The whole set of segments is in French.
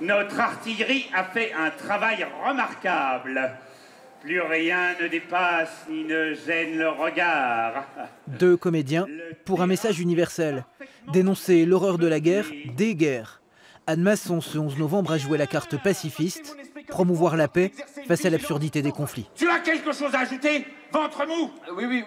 Notre artillerie a fait un travail remarquable. Plus rien ne dépasse ni ne gêne le regard. Deux comédiens pour un message universel. Dénoncer l'horreur de la guerre, des guerres. Annemasse, ce 11 novembre, a joué la carte pacifiste, promouvoir la paix face à l'absurdité des conflits. Tu as quelque chose à ajouter, ventre mou? Oui,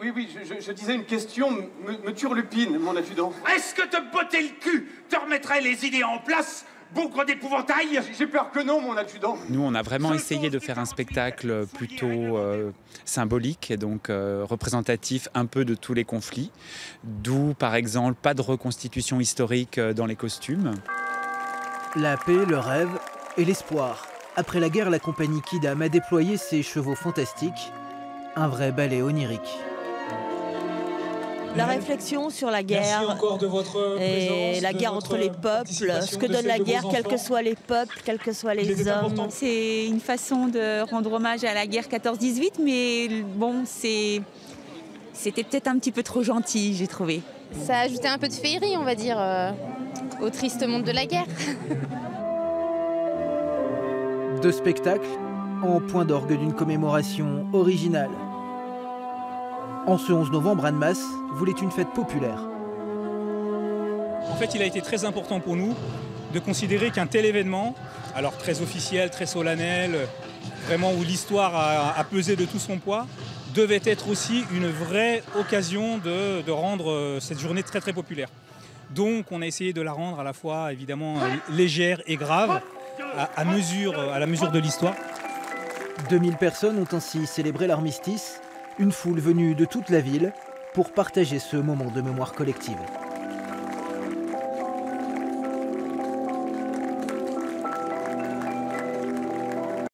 je disais une question, me turlupine, mon adjudant. Est-ce que te botter le cul te remettrait les idées en place, bougre d'épouvantail? J'ai peur que non, mon adjudant. Nous, on a vraiment essayé de faire un spectacle plutôt symbolique et donc représentatif un peu de tous les conflits. D'où, par exemple, pas de reconstitution historique dans les costumes. La paix, le rêve et l'espoir. Après la guerre, la compagnie Quidam a déployé ses chevaux fantastiques. Un vrai ballet onirique. La réflexion sur la guerre et la guerre entre les peuples, ce que donne la guerre, quels que soient les peuples, quels que soient les hommes. C'est une façon de rendre hommage à la guerre 14-18, mais bon, c'était peut-être un petit peu trop gentil, j'ai trouvé. Ça a ajouté un peu de féerie, on va dire, au triste monde de la guerre. Deux spectacles en point d'orgue d'une commémoration originale. En ce 11 novembre, Annemasse voulait une fête populaire. En fait, il a été très important pour nous de considérer qu'un tel événement, alors très officiel, très solennel, vraiment où l'histoire a pesé de tout son poids, devait être aussi une vraie occasion de rendre cette journée très très populaire. Donc on a essayé de la rendre à la fois évidemment légère et grave, à la mesure de l'histoire. 2000 personnes ont ainsi célébré l'armistice, une foule venue de toute la ville pour partager ce moment de mémoire collective.